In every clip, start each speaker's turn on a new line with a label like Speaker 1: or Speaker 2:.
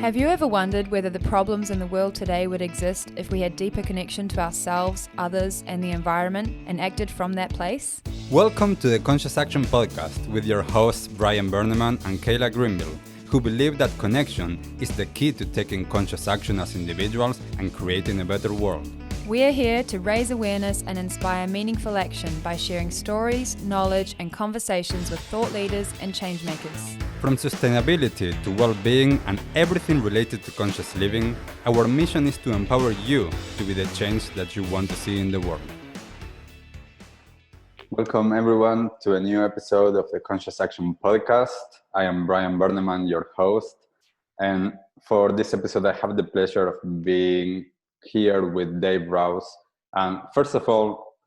Speaker 1: Have you ever wondered whether the problems in the world today would exist if we had deeper connection to ourselves, others, and the environment, and acted from that place?
Speaker 2: Welcome to the Conscious Action Podcast with your hosts Brian Berneman and Kayla Greenville, who believe that connection is the key to taking conscious action as individuals and creating a better world.
Speaker 1: We are here to raise awareness and inspire meaningful action by sharing stories, knowledge, and conversations with thought leaders and change makers.
Speaker 2: From sustainability to well-being and everything related to conscious living, our mission is to empower you to be the change that you want to see in the world. Welcome everyone to a new episode of the Conscious Action Podcast. I am Brian Berneman, your host, and for this episode I have the pleasure of being here with Dave Rouse. And first of all,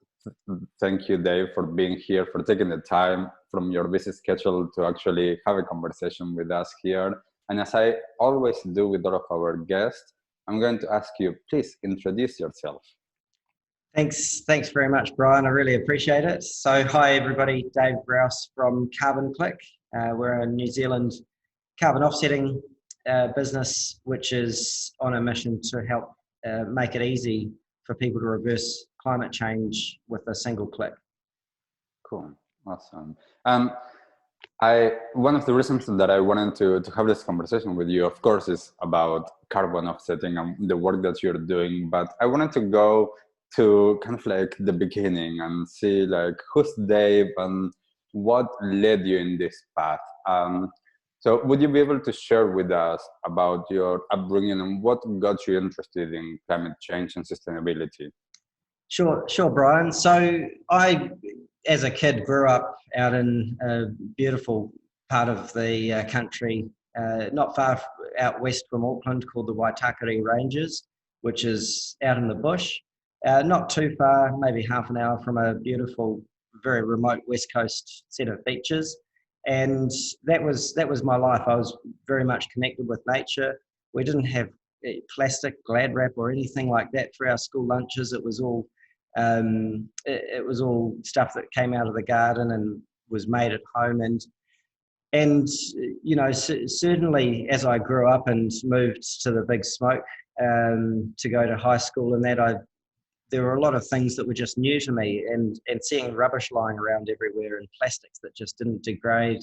Speaker 2: thank you, Dave, for being here, for taking the time from your busy schedule to actually have a conversation with us here. And as I always do with all of our guests, I'm going to ask you, please introduce yourself.
Speaker 3: Thanks very much, Brian. I really appreciate it. So hi, everybody. Dave Rouse from Carbon Click. We're a New Zealand carbon offsetting business, which is on a mission to help make it easy for people to reverse climate change with a single click.
Speaker 2: Cool. Awesome. One of the reasons that I wanted to have this conversation with you, of course, is about carbon offsetting and the work that you're doing. But I wanted to go to kind of like the beginning and see like who's Dave and what led you in this path. So would you be able to share with us about your upbringing and what got you interested in climate change and sustainability?
Speaker 3: Sure, Brian. So I, as a kid, grew up out in a beautiful part of the country, not far out west from Auckland, called the Waitakere Ranges, which is out in the bush. Not too far, maybe half an hour from a beautiful, very remote west coast set of beaches. And that was my life. I was very much connected with nature. We didn't have plastic Glad wrap or anything like that for our school lunches. It was all stuff that came out of the garden and was made at home. And you know, certainly as I grew up and moved to the big smoke to go to high school, and there were a lot of things that were just new to me, and seeing rubbish lying around everywhere and plastics that just didn't degrade.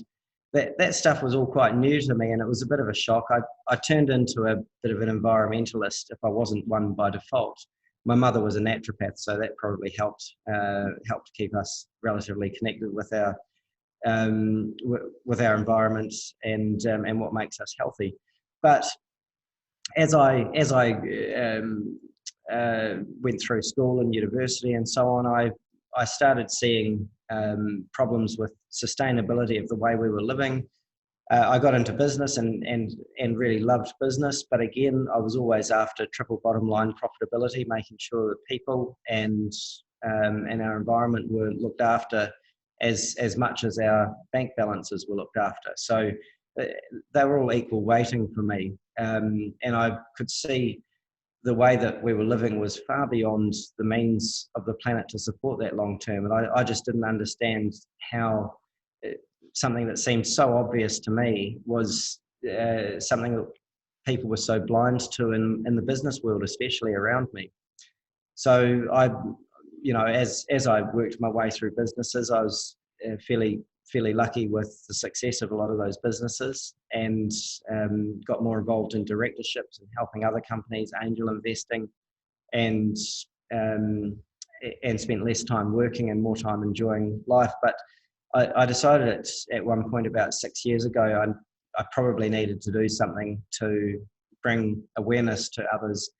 Speaker 3: That stuff was all quite new to me, and it was a bit of a shock. I turned into a bit of an environmentalist if I wasn't one by default. My mother was a naturopath, so that probably helped keep us relatively connected with our environment and what makes us healthy. But as I went through school and university and so on, I started seeing problems with sustainability of the way we were living. I got into business and really loved business, but again, I was always after triple bottom line profitability, making sure that people and our environment were looked after as much as our bank balances were looked after. So they were all equal weighting for me, and I could see the way that we were living was far beyond the means of the planet to support that long term. And I just didn't understand how something that seemed so obvious to me was something that people were so blind to in the business world, especially around me. So as I worked my way through businesses, I was fairly lucky with the success of a lot of those businesses, and got more involved in directorships and helping other companies, angel investing, and spent less time working and more time enjoying life. But I decided at one point about 6 years ago, I probably needed to do something to bring awareness to others,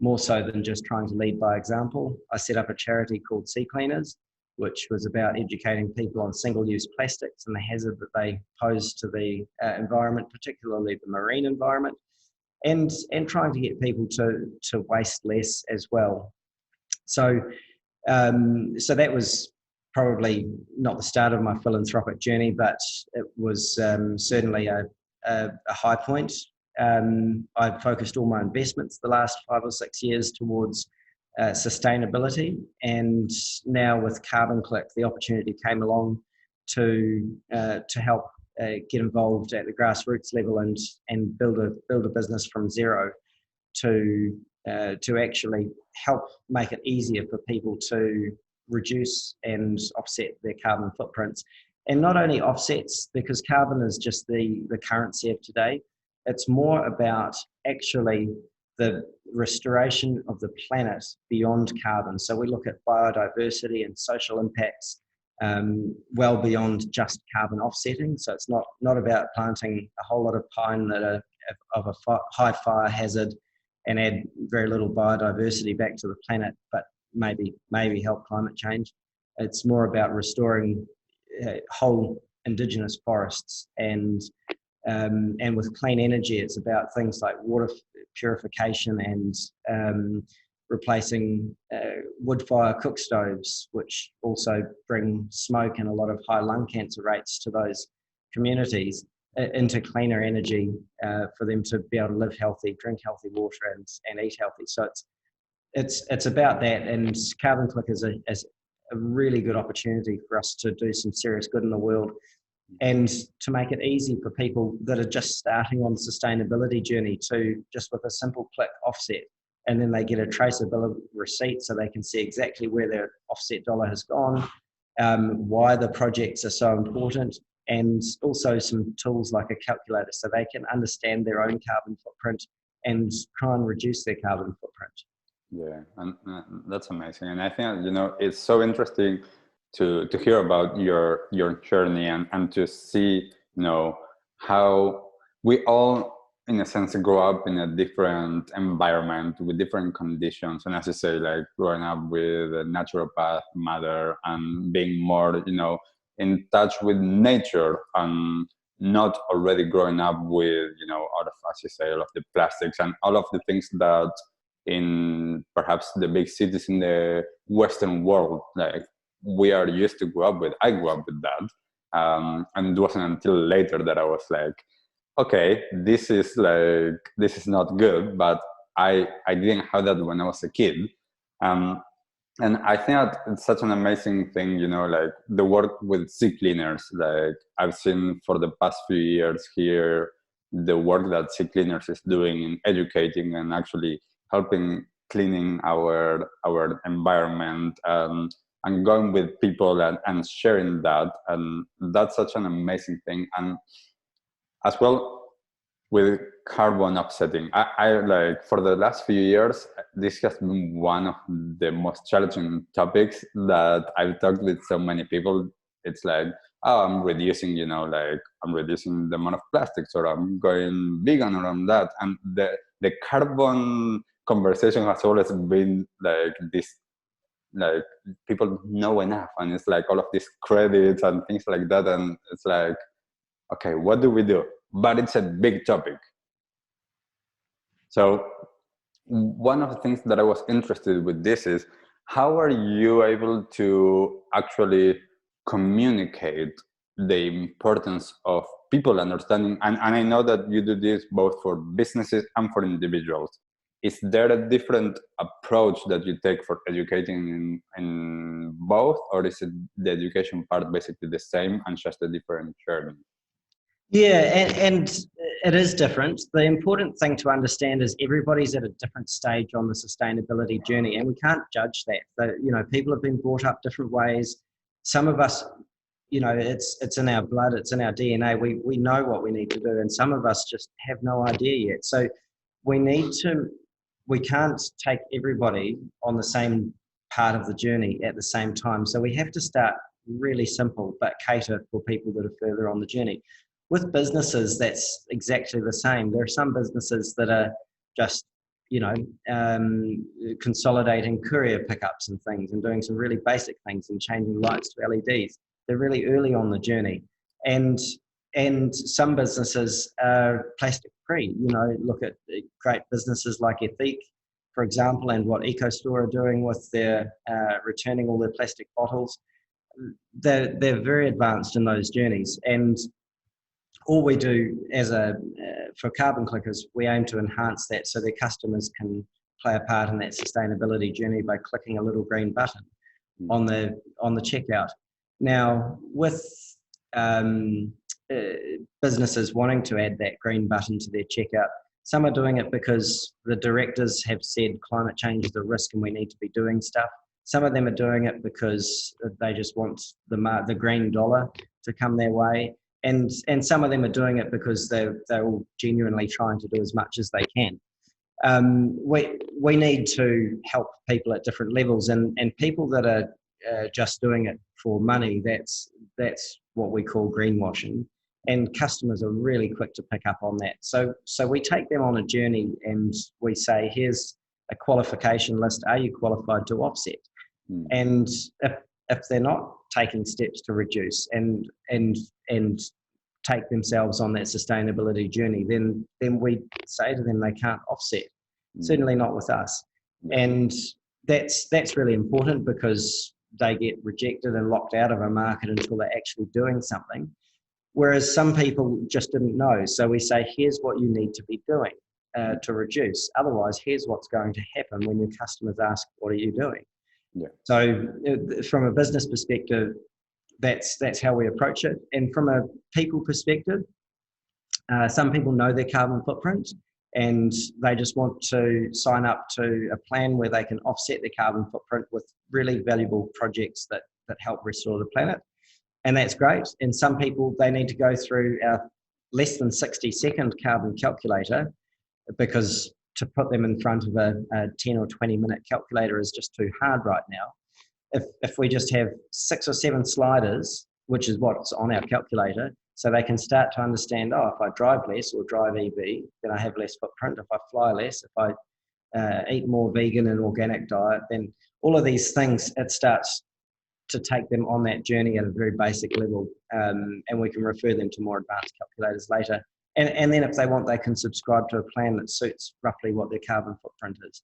Speaker 3: more so than just trying to lead by example. I set up a charity called Sea Cleaners, which was about educating people on single-use plastics and the hazard that they pose to the environment, particularly the marine environment, and trying to get people to waste less as well. So that was probably not the start of my philanthropic journey, but it was certainly a high point. I've focused all my investments the last 5 or 6 years towards sustainability, and now with Carbon Click, the opportunity came along to help get involved at the grassroots level and build a business from zero to actually help make it easier for people to reduce and offset their carbon footprints. And not only offsets, because carbon is just the currency of today, it's more about actually the restoration of the planet beyond carbon. So we look at biodiversity and social impacts well beyond just carbon offsetting. So it's not about planting a whole lot of pine that are of a high fire hazard and add very little biodiversity back to the planet, but maybe help climate change. It's more about restoring whole indigenous forests, and with clean energy, it's about things like water purification and replacing wood fire cook stoves, which also bring smoke and a lot of high lung cancer rates to those communities, into cleaner energy for them to be able to live healthy, drink healthy water, and eat healthy. So it's about that, and Carbon Click is a really good opportunity for us to do some serious good in the world, and to make it easy for people that are just starting on the sustainability journey to just with a simple click offset, and then they get a traceability receipt so they can see exactly where their offset dollar has gone, why the projects are so important, and also some tools like a calculator so they can understand their own carbon footprint and try and reduce their carbon footprint.
Speaker 2: Yeah, and that's amazing. And I think, it's so interesting to hear about your journey and to see, how we all, in a sense, grow up in a different environment with different conditions. And as you say, like growing up with a naturopath mother and being more, in touch with nature, and not already growing up with, all of, as you say, all of the plastics and all of the things that in perhaps the big cities in the Western world, like we are used to grow up with. I grew up with that. And it wasn't until later that I was like, okay, this is not good, but I didn't have that when I was a kid. And I think that it's such an amazing thing, like the work with sea cleaners. Like I've seen for the past few years here, the work that sea cleaners is doing in educating and actually helping cleaning our environment, and going with people and sharing that. And that's such an amazing thing. And as well, with carbon offsetting, I like for the last few years, this has been one of the most challenging topics that I've talked with so many people. It's like, oh, I'm reducing, I'm reducing the amount of plastics, or I'm going vegan around that. And the carbon conversation has always been like this, like people know enough, and it's like all of these credits and things like that. And it's like, okay, what do we do? But it's a big topic. So one of the things that I was interested with this is, how are you able to actually communicate the importance of people understanding? And I know that you do this both for businesses and for individuals. Is there a different approach that you take for educating in both, or is it the education part basically the same and just a different journey?
Speaker 3: Yeah, and it is different. The important thing to understand is everybody's at a different stage on the sustainability journey, and we can't judge that. People have been brought up different ways. Some of us, it's in our blood, it's in our DNA. We know what we need to do, and some of us just have no idea yet. So we can't take everybody on the same part of the journey at the same time. So we have to start really simple, but cater for people that are further on the journey. With businesses, that's exactly the same. There are some businesses that are just, consolidating courier pickups and things, and doing some really basic things and changing lights to LEDs. They're really early on the journey. And some businesses are plastic free. Look at great businesses like Ethique, for example, and what EcoStore are doing with their returning all their plastic bottles. They're very advanced in those journeys. And all we do for Carbon Clickers, we aim to enhance that so their customers can play a part in that sustainability journey by clicking a little green button on the checkout. Now, with businesses wanting to add that green button to their checkout. Some are doing it because the directors have said climate change is a risk and we need to be doing stuff. Some of them are doing it because they just want the green dollar to come their way. And some of them are doing it because they're all genuinely trying to do as much as they can. We need to help people at different levels, and people that are just doing it for money, that's what we call greenwashing, and customers are really quick to pick up on that. So we take them on a journey and we say, here's a qualification list. Are you qualified to offset? And if they're not taking steps to reduce and take themselves on that sustainability journey, then we say to them they can't offset. Certainly not with us. And that's really important, because they get rejected and locked out of a market until they're actually doing something. Whereas some people just didn't know. So we say, here's what you need to be doing to reduce. Otherwise, here's what's going to happen when your customers ask, what are you doing?
Speaker 2: Yeah.
Speaker 3: So from a business perspective, that's how we approach it. And from a people perspective, some people know their carbon footprint and they just want to sign up to a plan where they can offset their carbon footprint with really valuable projects that help restore the planet. And that's great. And some people, they need to go through our less than 60-second carbon calculator, because to put them in front of a 10 or 20 minute calculator is just too hard right now. If we just have 6 or 7 sliders, which is what's on our calculator, so they can start to understand, if I drive less or drive EV, then I have less footprint. If I fly less, if I eat more vegan and organic diet, then all of these things, it starts to take them on that journey at a very basic level, and we can refer them to more advanced calculators later. And then if they want, they can subscribe to a plan that suits roughly what their carbon footprint is.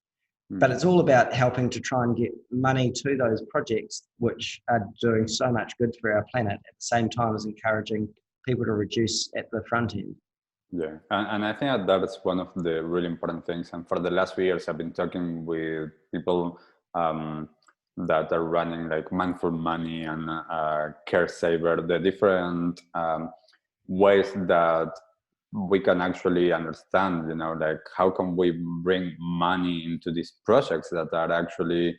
Speaker 3: But it's all about helping to try and get money to those projects which are doing so much good for our planet, at the same time as encouraging people to reduce at the front end.
Speaker 2: Yeah, and I think that is one of the really important things. And for the last few years, I've been talking with people that are running like Mindful Money and Care Saver, the different ways that we can actually understand, like how can we bring money into these projects that are actually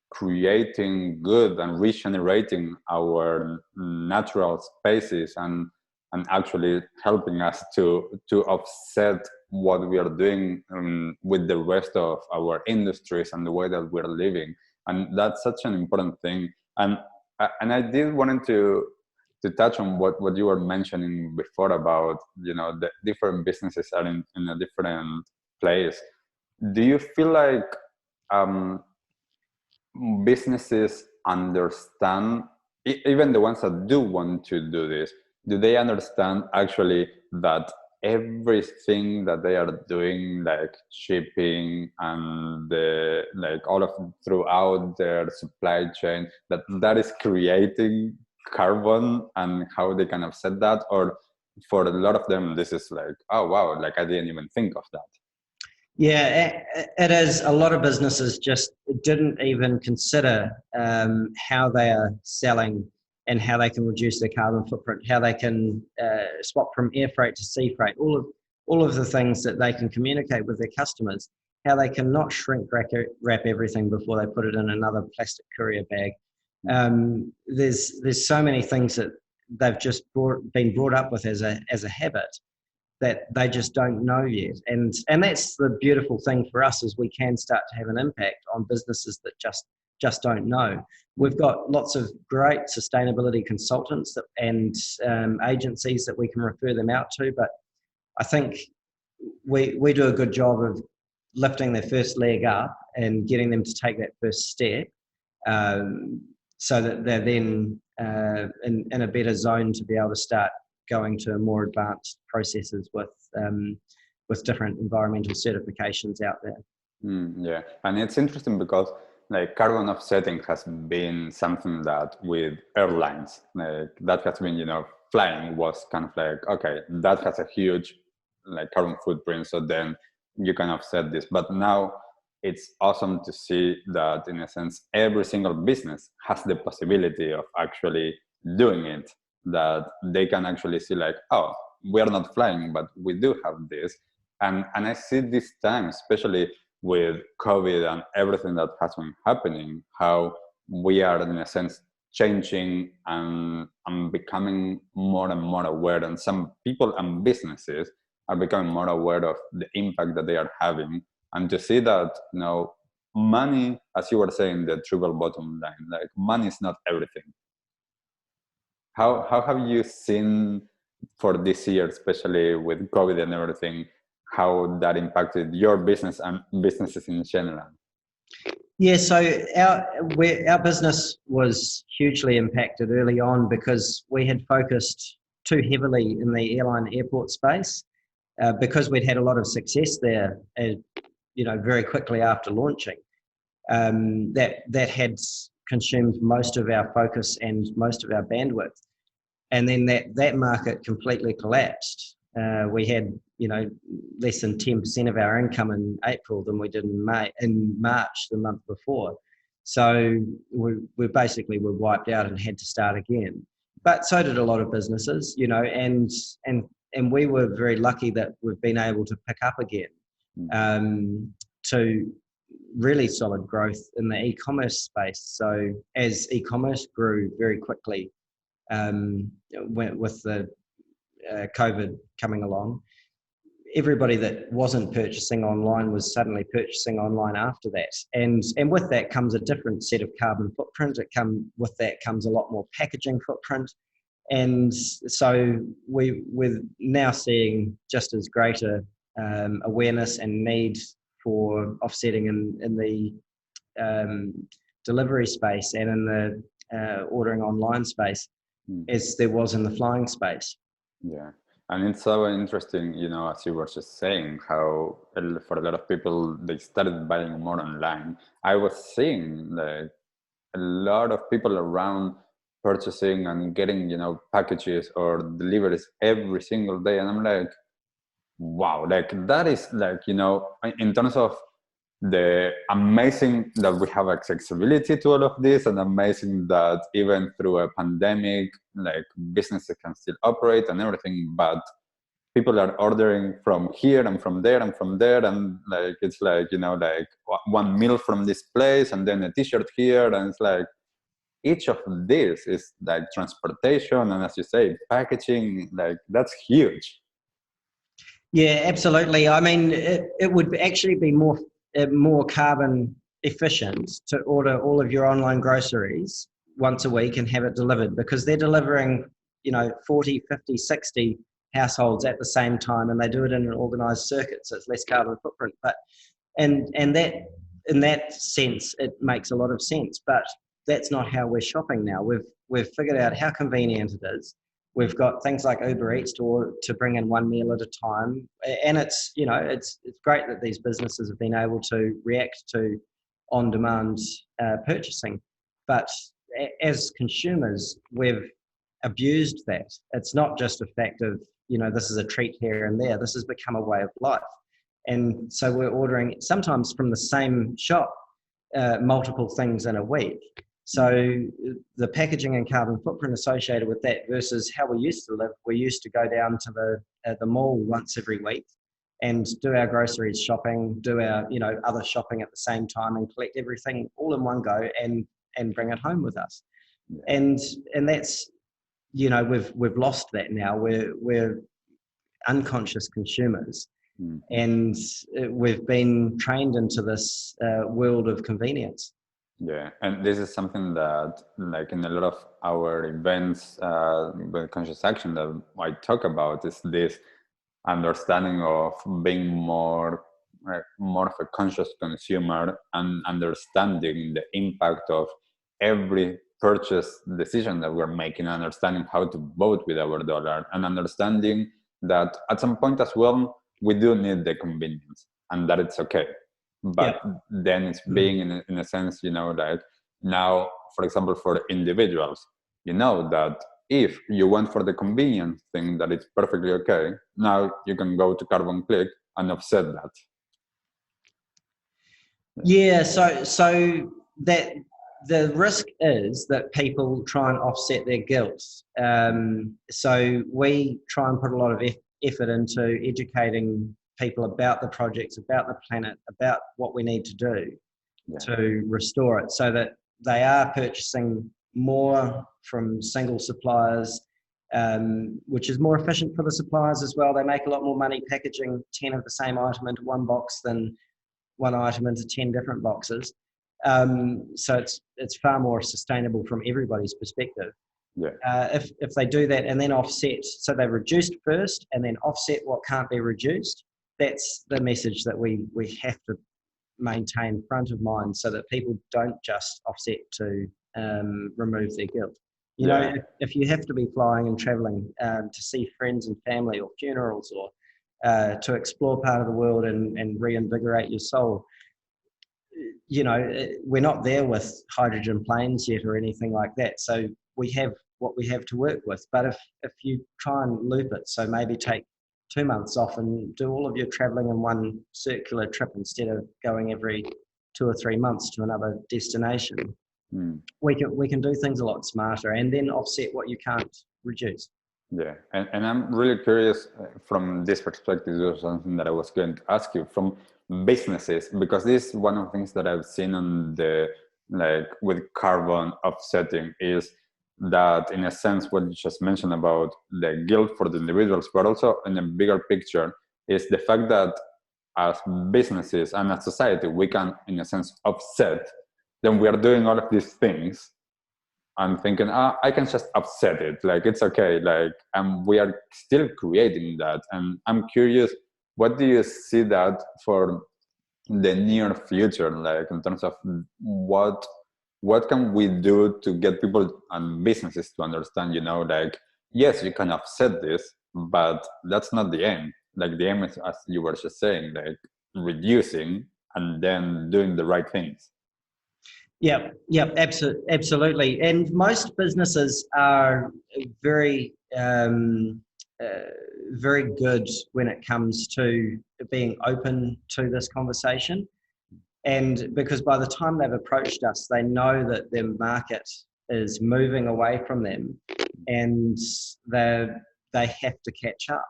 Speaker 2: creating good and regenerating our natural spaces and actually helping us to offset what we are doing with the rest of our industries and the way that we're living. And that's such an important thing. And I did wanted to touch on what you were mentioning before about, the different businesses are in a different place. Do you feel like businesses understand, even the ones that do want to do this, do they understand actually that everything that they are doing, like shipping and like all of throughout their supply chain, that is creating carbon, and how they can offset that? Or for a lot of them, this is like, oh wow, like I didn't even think of that.
Speaker 3: Yeah, it is. A lot of businesses just didn't even consider how they are selling and how they can reduce their carbon footprint, how they can swap from air freight to sea freight, all of the things that they can communicate with their customers, how they can not shrink wrap everything before they put it in another plastic courier bag. There's so many things that they've just been brought up with as a habit that they just don't know yet. And that's the beautiful thing for us, is we can start to have an impact on businesses that just don't know. We've got lots of great sustainability consultants and agencies that we can refer them out to, but I think we do a good job of lifting their first leg up and getting them to take that first step, so that they're then in a better zone to be able to start going to more advanced processes with different environmental certifications out there.
Speaker 2: Yeah, and it's interesting because like carbon offsetting has been something that with airlines, like that has been, flying was kind of like, okay, that has a huge like carbon footprint, so then you can offset this. But now it's awesome to see that, in a sense, every single business has the possibility of actually doing it. that they can actually see like, oh, we are not flying, but we do have this. And I see this time, especially with COVID and everything that has been happening, how we are in a sense changing and becoming more and more aware, and some people and businesses are becoming more aware of the impact that they are having, and to see that, you know, money, as you were saying, the triple bottom line, like money is not everything. How have you seen for this year, especially with COVID and everything, how that impacted your business and businesses in general?
Speaker 3: Yeah, so our business was hugely impacted early on because we had focused too heavily in the airline airport space, because we'd had a lot of success there, very quickly after launching. That had consumed most of our focus and most of our bandwidth, and then that market completely collapsed. We had less than 10% of our income in April than we did in March, the month before. So we basically were wiped out and had to start again. But so did a lot of businesses, and we were very lucky that we've been able to pick up again to really solid growth in the e-commerce space. So as e-commerce grew very quickly with the COVID coming along, everybody that wasn't purchasing online was suddenly purchasing online after that. And with that comes a different set of carbon footprint. With that comes a lot more packaging footprint. And so we're now seeing just as greater awareness and need for offsetting in the delivery space and in the ordering online space as there was in the flying space.
Speaker 2: Yeah. And it's so interesting, as you were just saying, how for a lot of people, they started buying more online. I was seeing a lot of people around purchasing and getting, packages or deliveries every single day. And I'm like, wow, like that is like, in terms of the amazing that we have accessibility to all of this, and amazing that even through a pandemic, like businesses can still operate and everything, but people are ordering from here and from there and from there, and like it's like, like one meal from this place and then a t-shirt here, and it's like each of this is like transportation and, as you say, packaging, like that's huge.
Speaker 3: Yeah, absolutely. I mean, it would actually be more carbon efficient to order all of your online groceries once a week and have it delivered, because they're delivering 40, 50, 60 households at the same time, and they do it in an organized circuit, so it's less carbon footprint. But and that, in that sense, it makes a lot of sense, but that's not how we're shopping now. We've figured out how convenient it is. We've got things like Uber Eats to bring in one meal at a time, and it's great that these businesses have been able to react to on-demand purchasing. But as consumers, we've abused that. It's not just a fact of this is a treat here and there. This has become a way of life, and so we're ordering sometimes from the same shop multiple things in a week. So the packaging and carbon footprint associated with that versus how we used to live, we used to go down to the mall once every week and do our groceries shopping, do our other shopping at the same time, and collect everything all in one go and bring it home with us. And that's we've lost that now. We're unconscious consumers, and we've been trained into this world of convenience.
Speaker 2: Yeah, and this is something that, like in a lot of our events with conscious action that I talk about, is this understanding of being more of a conscious consumer and understanding the impact of every purchase decision that we're making, understanding how to vote with our dollar, and understanding that at some point as well, we do need the convenience and that it's okay. But then it's being in a sense, like now, for example, for individuals, that if you went for the convenience thing, that it's perfectly okay. Now you can go to Carbon Click and offset that.
Speaker 3: Yeah, so that the risk is that people try and offset their guilt. So we try and put a lot of effort into educating people about the projects, about the planet, about what we need to do to restore it, so that they are purchasing more from single suppliers, which is more efficient for the suppliers as well. They make a lot more money packaging 10 of the same item into one box than one item into 10 different boxes. So it's far more sustainable from everybody's perspective. If they do that and then offset, so they reduced first and then offset what can't be reduced, that's the message that we have to maintain front of mind, so that people don't just offset to remove their guilt. You know, if you have to be flying and traveling to see friends and family, or funerals, or to explore part of the world and reinvigorate your soul, you know, we're not there with hydrogen planes yet or anything like that. So we have what we have to work with. But if you try and loop it, so maybe take 2 months off and do all of your traveling in one circular trip instead of going every 2 or 3 months to another destination, we can do things a lot smarter and then offset what you can't reduce.
Speaker 2: Yeah, and I'm really curious from this perspective. This was something that I was going to ask you from businesses, because this is one of the things that I've seen on the, like, with carbon offsetting, is that, in a sense, what you just mentioned about the guilt for the individuals, but also in a bigger picture, is the fact that as businesses and as society, we can, in a sense, offset. Then we are doing all of these things. I'm thinking, I can just offset it. Like, it's okay. Like, and we are still creating that. And I'm curious, what do you see that for the near future? Like, in terms of what can we do to get people and businesses to understand, you know, like, yes, you can offset this, but that's not the aim. Like, the aim is, as you were just saying, like, reducing and then doing the right things.
Speaker 3: Yeah, absolutely. And most businesses are very, very good when it comes to being open to this conversation. And because by the time they've approached us, they know that their market is moving away from them, and they have to catch up.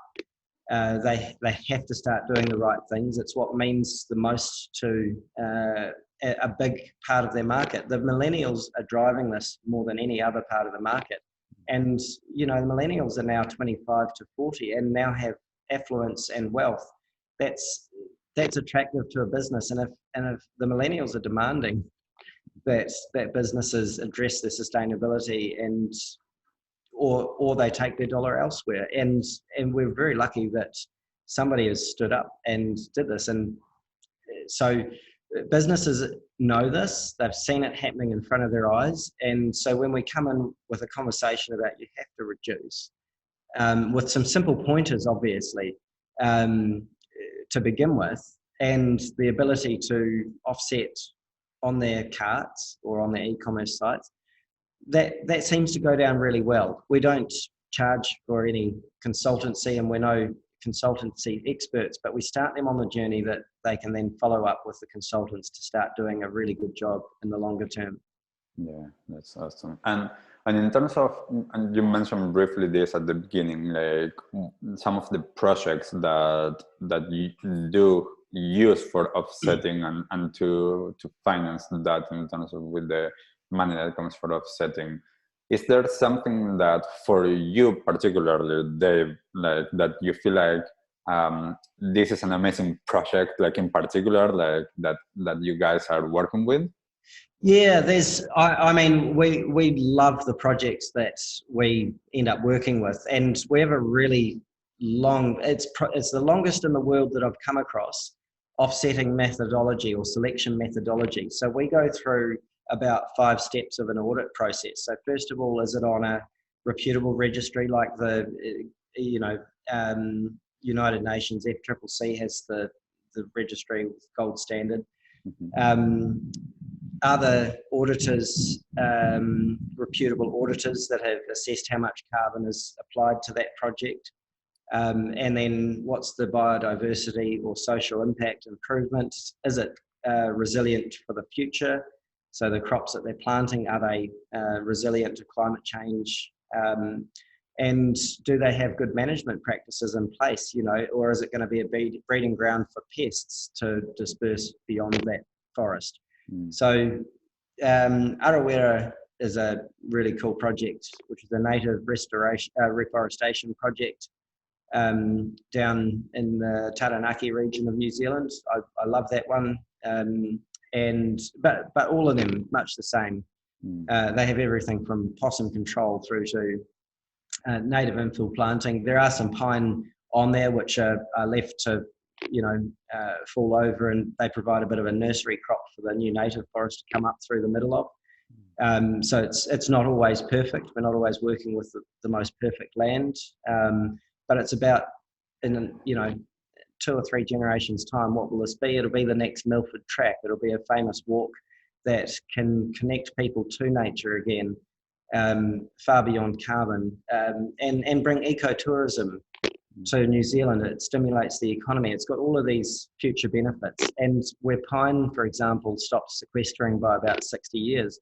Speaker 3: They have to start doing the right things. It's what means the most to a big part of their market. The millennials are driving this more than any other part of the market. And, you know, the millennials are now 25 to 40 and now have affluence and wealth. That's attractive to a business. And if the millennials are demanding that businesses address their sustainability, and or they take their dollar elsewhere. And we're very lucky that somebody has stood up and did this. And so businesses know this, they've seen it happening in front of their eyes. And so when we come in with a conversation about you have to reduce, with some simple pointers, obviously, to begin with, and the ability to offset on their carts or on their e-commerce sites, that seems to go down really well. We don't charge for any consultancy, and we're no consultancy experts, but we start them on the journey that they can then follow up with the consultants to start doing a really good job in the longer term.
Speaker 2: Yeah, that's awesome. And in terms of, and you mentioned briefly this at the beginning, like some of the projects that you do use for offsetting and to finance that in terms of with the money that comes for offsetting. Is there something that for you particularly, Dave, like that you feel like this is an amazing project, like in particular, like that you guys are working with?
Speaker 3: Yeah, I mean, we love the projects that we end up working with, and we have a really long, it's the longest in the world that I've come across, offsetting methodology or selection methodology. So we go through about 5 steps of an audit process. So first of all, is it on a reputable registry like the, United Nations FCCC has the registry with gold standard? Are the auditors reputable auditors that have assessed how much carbon is applied to that project? And then what's the biodiversity or social impact improvement? Is it resilient for the future? So the crops that they're planting, are they resilient to climate change? And do they have good management practices in place, or is it going to be a breeding ground for pests to disperse beyond that forest? So Arawera is a really cool project, which is a native reforestation project down in the Taranaki region of New Zealand. I love that one. But all of them much the same. They have everything from possum control through to native infill planting. There are some pine on there which are left to fall over, and they provide a bit of a nursery crop for the new native forest to come up through the middle of. So it's not always perfect. We're not always working with the most perfect land, but it's about in 2 or 3 generations time, what will this be? It'll be the next Milford track. It'll be a famous walk that can connect people to nature again, far beyond carbon, and bring ecotourism to New Zealand. It stimulates the economy. It's got all of these future benefits. And where pine, for example, stopped sequestering by about 60 years,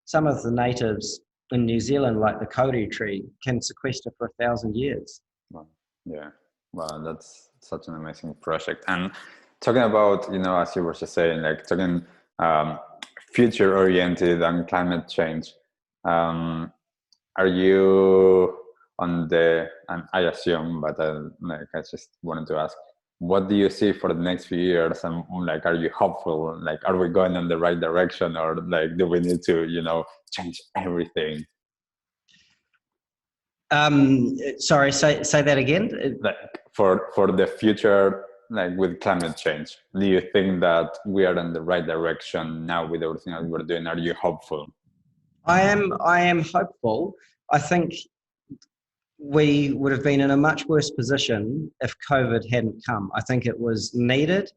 Speaker 3: some of the natives in New Zealand, like the koru tree, can sequester for 1,000 years.
Speaker 2: Wow. Yeah. Wow, that's such an amazing project. And talking about, as you were just saying, like talking future oriented and climate change, are you on and I assume, but I just wanted to ask, what do you see for the next few years? And are you hopeful? Are we going in the right direction, or do we need to, change everything?
Speaker 3: Sorry, say that again.
Speaker 2: For the future, with climate change, do you think that we are in the right direction now with everything that we're doing? Are you hopeful?
Speaker 3: I am hopeful. I think we would have been in a much worse position if COVID hadn't come. I think it was needed.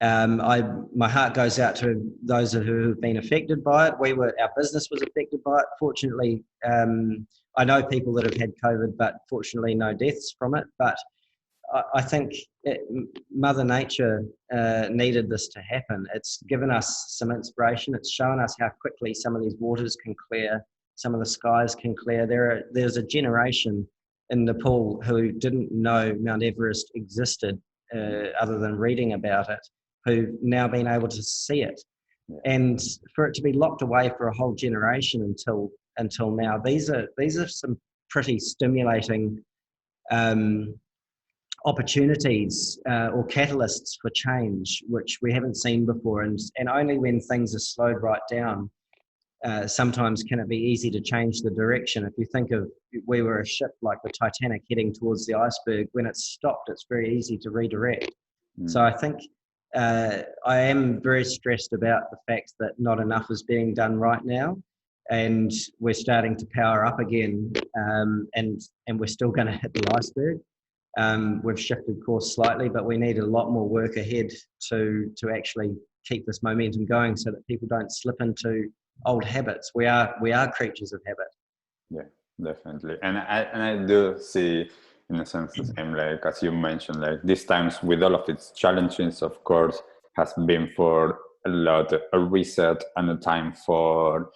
Speaker 3: My heart goes out to those who have been affected by it. Our business was affected by it. Fortunately, I know people that have had COVID, but fortunately no deaths from it. But I think Mother Nature needed this to happen. It's given us some inspiration. It's shown us how quickly some of these waters can clear, some of the skies can clear. There's a generation in Nepal who didn't know Mount Everest existed other than reading about it, who've now been able to see it. Yeah. And for it to be locked away for a whole generation until now, these are some pretty stimulating opportunities or catalysts for change, which we haven't seen before. And only when things are slowed right down, sometimes can it be easy to change the direction. If you think of, we were a ship like the Titanic heading towards the iceberg, when it's stopped, it's very easy to redirect. So I think I am very stressed about the fact that not enough is being done right now, and we're starting to power up again, and we're still going to hit the iceberg. We've shifted course slightly, but we need a lot more work ahead to actually keep this momentum going, so that people don't slip into old habits. We are creatures of habit.
Speaker 2: Yeah, definitely. And I do see, in a sense, the same, as you mentioned, these times with all of its challenges, of course, has been for a lot a reset and a time for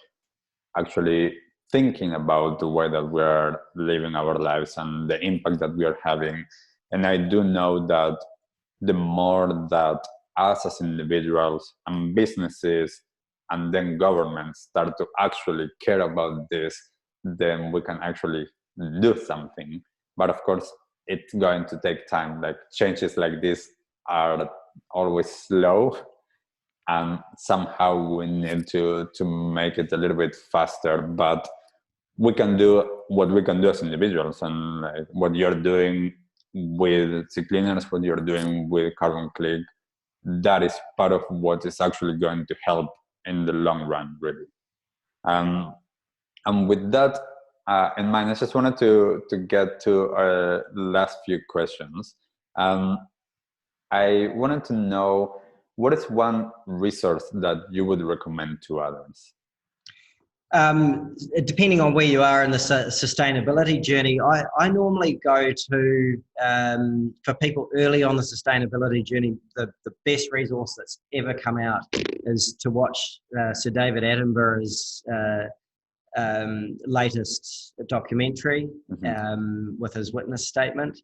Speaker 2: actually thinking about the way that we're living our lives and the impact that we are having. And I do know that the more that us as individuals and businesses and then governments start to actually care about this, then we can actually do something. But of course, it's going to take time. Changes like this are always slow, and somehow we need to make it a little bit faster. But we can do what we can do as individuals, and what you're doing with sea cleaners, what you're doing with Carbon Click, that is part of what is actually going to help in the long run, really. And with that in mind, I just wanted to get to our last few questions. I wanted to know, what is one resource that you would recommend to others?
Speaker 3: Depending on where you are in the sustainability journey, I normally go to, for people early on the sustainability journey, the best resource that's ever come out is to watch Sir David Attenborough's latest documentary with his witness statement.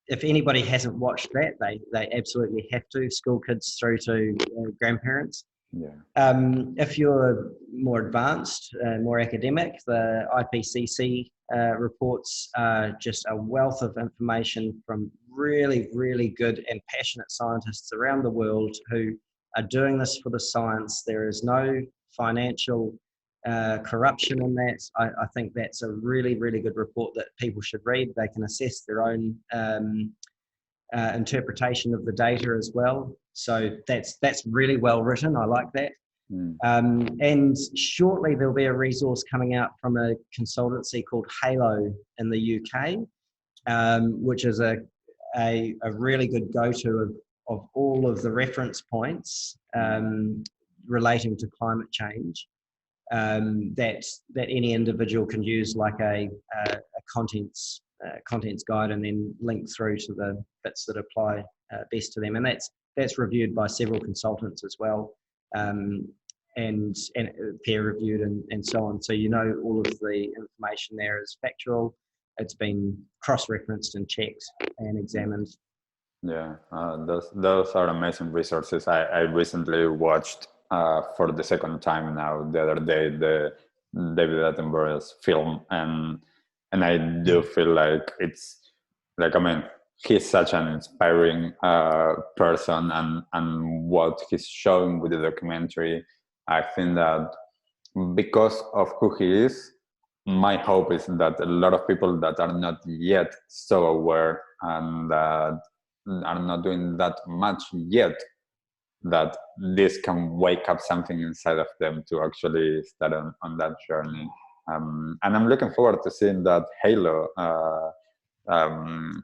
Speaker 3: If anybody hasn't watched that, they absolutely have to, school kids through to grandparents.
Speaker 2: Yeah.
Speaker 3: If you're more advanced, more academic, the IPCC reports are just a wealth of information from really, really good and passionate scientists around the world who are doing this for the science. There is no financial corruption in that. I think that's a really, really good report that people should read. They can assess their own interpretation of the data as well. So that's really well written. I like that. And shortly there'll be a resource coming out from a consultancy called Halo in the UK, which is a really good go-to of all of the reference points relating to climate change that any individual can use, like a contents guide, and then link through to the bits that apply best to them. And that's reviewed by several consultants as well, and peer reviewed and so on. So all of the information there is factual. It's been cross-referenced and checked and examined.
Speaker 2: Yeah, those are amazing resources. I recently watched for the second time now the other day the David Attenborough's film, and I do feel like it's like, I mean, he's such an inspiring person, and what he's showing with the documentary, I think that because of who he is, my hope is that a lot of people that are not yet so aware and that are not doing that much yet, that this can wake up something inside of them to actually start on that journey. And I'm looking forward to seeing that Halo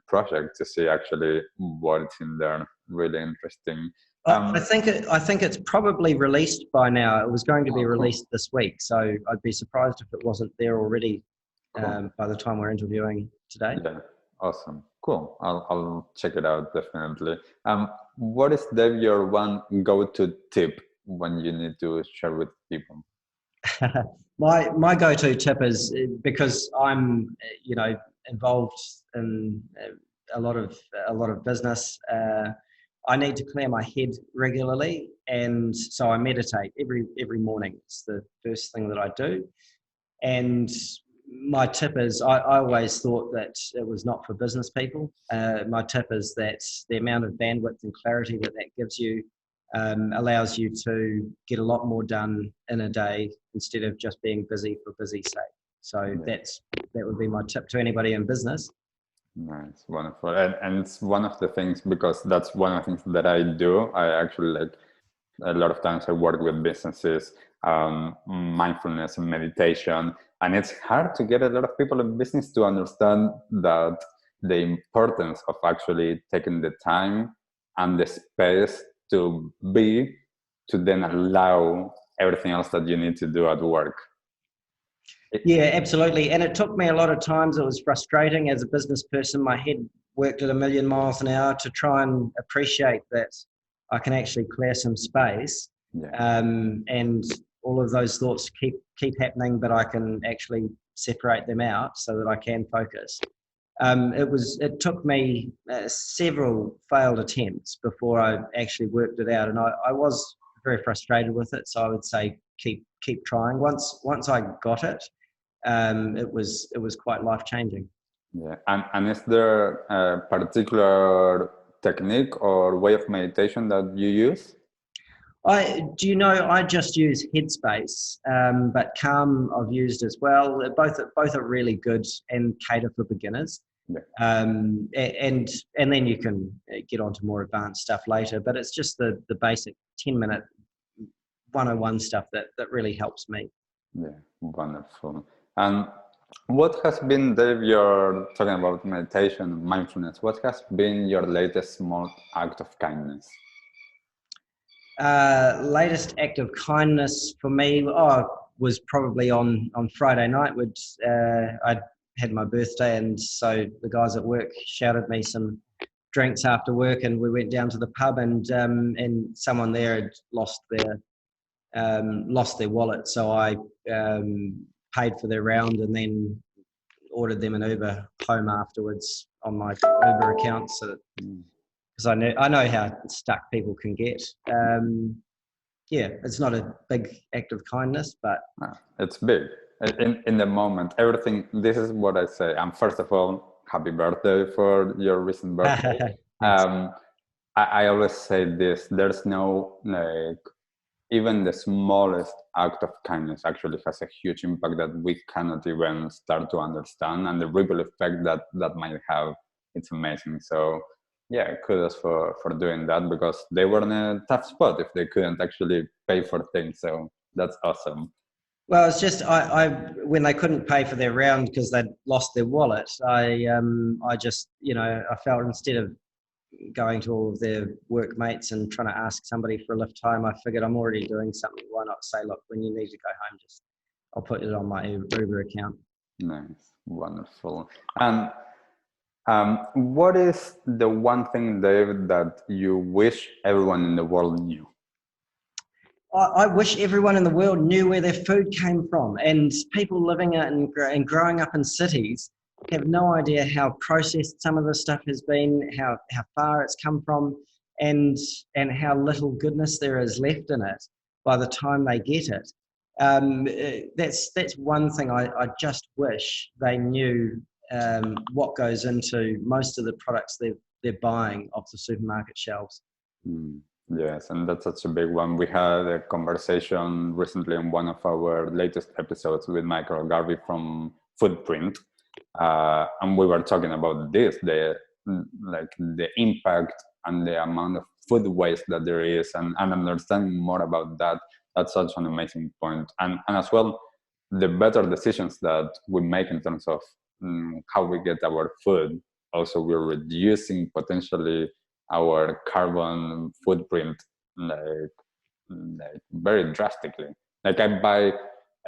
Speaker 2: project, to see actually what's in there. Really interesting.
Speaker 3: I think it's probably released by now. It was going to be released this week, so I'd be surprised if it wasn't there already by the time we're interviewing today.
Speaker 2: Yeah, awesome, cool. I'll check it out definitely. What is, Dave, your one go-to tip when you need to share with people?
Speaker 3: My go-to tip is, because I'm involved in a lot of business. I need to clear my head regularly, and so I meditate every morning. It's the first thing that I do. And my tip is, I always thought that it was not for business people. My tip is that the amount of bandwidth and clarity that gives you allows you to get a lot more done in a day instead of just being busy for busy's sake. So that would be my tip to anybody in business.
Speaker 2: Nice, wonderful. And it's one of the things, because that's one of the things that I do. I actually, like, a lot of times I work with businesses, mindfulness and meditation, and it's hard to get a lot of people in business to understand that the importance of actually taking the time and the space to then allow everything else that you need to do at work.
Speaker 3: Yeah, absolutely. And it took me a lot of times. It was frustrating as a business person. My head worked at 1,000,000 miles an hour to try and appreciate that I can actually clear some space.
Speaker 2: Yeah.
Speaker 3: And all of those thoughts keep happening, but I can actually separate them out so that I can focus. It took me several failed attempts before I actually worked it out, and I was very frustrated with it. So I would say keep trying. Once I got it, it was quite life-changing.
Speaker 2: Yeah, and is there a particular technique or way of meditation that you use?
Speaker 3: I just use Headspace, but Calm I've used as well. Both are really good and cater for beginners.
Speaker 2: Yeah.
Speaker 3: And then you can get onto more advanced stuff later. But it's just the basic 10-minute 101 stuff that really helps me.
Speaker 2: Yeah, wonderful. And what has been, Dave, you're talking about meditation, mindfulness, what has been your latest small act of kindness?
Speaker 3: Latest act of kindness for me was probably on Friday night, which I had my birthday, and so the guys at work shouted me some drinks after work, and we went down to the pub, and someone there had lost their wallet, so I paid for their round and then ordered them an Uber home afterwards on my Uber account, so because I know how stuck people can get. It's not a big act of kindness, but
Speaker 2: it's big in the moment. Everything. This is what I say. First of all, happy birthday for your recent birthday. I always say this: there's no even the smallest act of kindness actually has a huge impact that we cannot even start to understand, and the ripple effect that might have, it's amazing. So yeah, kudos for doing that, because they were in a tough spot if they couldn't actually pay for things. So that's awesome.
Speaker 3: Well, it's just I when they couldn't pay for their round because they'd lost their wallet, I just, I felt, instead of going to all of their workmates and trying to ask somebody for a lift home, I figured I'm already doing something. Why not say, look, when you need to go home, I'll put it on my Uber account.
Speaker 2: Nice, wonderful. And what is the one thing, Dave, that you wish everyone in the world knew?
Speaker 3: I wish everyone in the world knew where their food came from, and people living and growing up in cities have no idea how processed some of this stuff has been, how far it's come from, and how little goodness there is left in it by the time they get it. That's one thing I just wish they knew, what goes into most of the products they're buying off the supermarket shelves.
Speaker 2: Yes, and that's such a big one. We had a conversation recently in one of our latest episodes with Michael Garvey from Footprint, and we were talking about this, the impact and the amount of food waste that there is, and understanding more about that. That's such an amazing point. And as well, the better decisions that we make in terms of how we get our food. Also, we're reducing potentially our carbon footprint very drastically. Like, I buy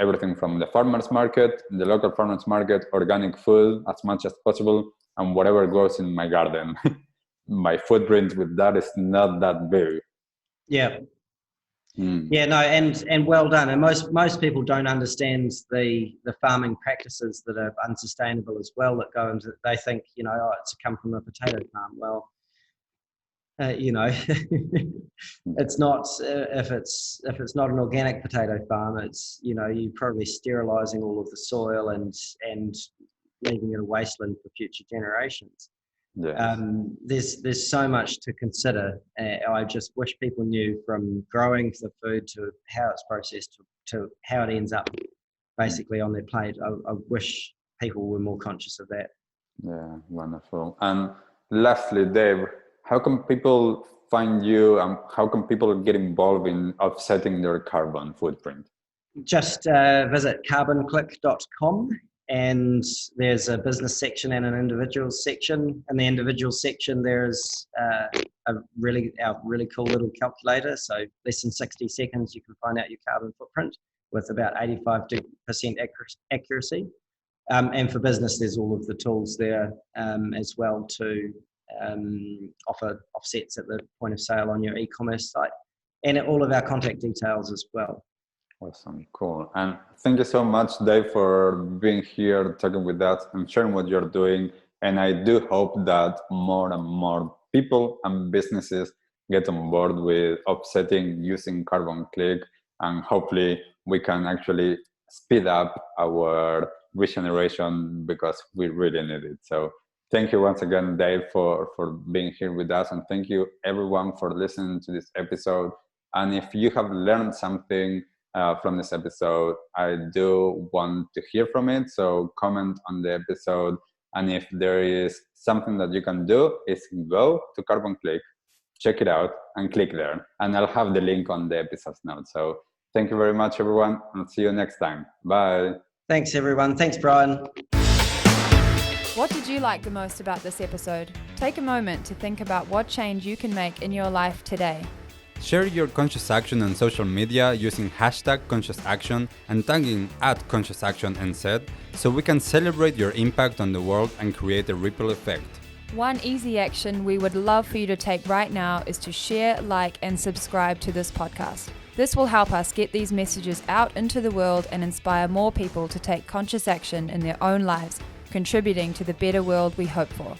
Speaker 2: everything from the farmers market, the local farmers market, organic food as much as possible, and whatever grows in my garden. My footprint with that is not that big.
Speaker 3: Yeah. Yeah, no, and well done. And most people don't understand the farming practices that are unsustainable as well, that go into, they think, it's come from a potato farm. Well, it's not, if it's not an organic potato farm, it's, you're probably sterilizing all of the soil and leaving it a wasteland for future generations.
Speaker 2: Yes.
Speaker 3: There's so much to consider. I just wish people knew, from growing the food to how it's processed to how it ends up basically on their plate. I wish people were more conscious of that.
Speaker 2: Yeah, wonderful. And lastly, Dave, how can people find you, and how can people get involved in offsetting their carbon footprint?
Speaker 3: Just visit carbonclick.com, and there's a business section and an individuals section. In the individuals section, there's our really cool little calculator. So less than 60 seconds, you can find out your carbon footprint with about 85% accuracy. And for business, there's all of the tools there as well to offer offsets at the point of sale on your e-commerce site, and all of our contact details as well.
Speaker 2: Awesome, cool. And thank you so much, Dave, for being here, talking with us and sharing what you're doing. And I do hope that more and more people and businesses get on board with offsetting using Carbon Click, and hopefully we can actually speed up our regeneration, because we really need it. So thank you once again, Dave, for being here with us. And thank you everyone for listening to this episode. And if you have learned something from this episode, I do want to hear from it. So comment on the episode. And if there is something that you can do, is go to Carbon Click, check it out, and click there. And I'll have the link on the episode notes. So thank you very much, everyone, and see you next time. Bye.
Speaker 3: Thanks, everyone. Thanks, Brian.
Speaker 1: What did you like the most about this episode? Take a moment to think about what change you can make in your life today.
Speaker 2: Share your conscious action on social media using #ConsciousAction and tagging @ConsciousActionNZ so we can celebrate your impact on the world and create a ripple effect.
Speaker 1: One easy action we would love for you to take right now is to share, like, and subscribe to this podcast. This will help us get these messages out into the world and inspire more people to take conscious action in their own lives, contributing to the better world we hope for.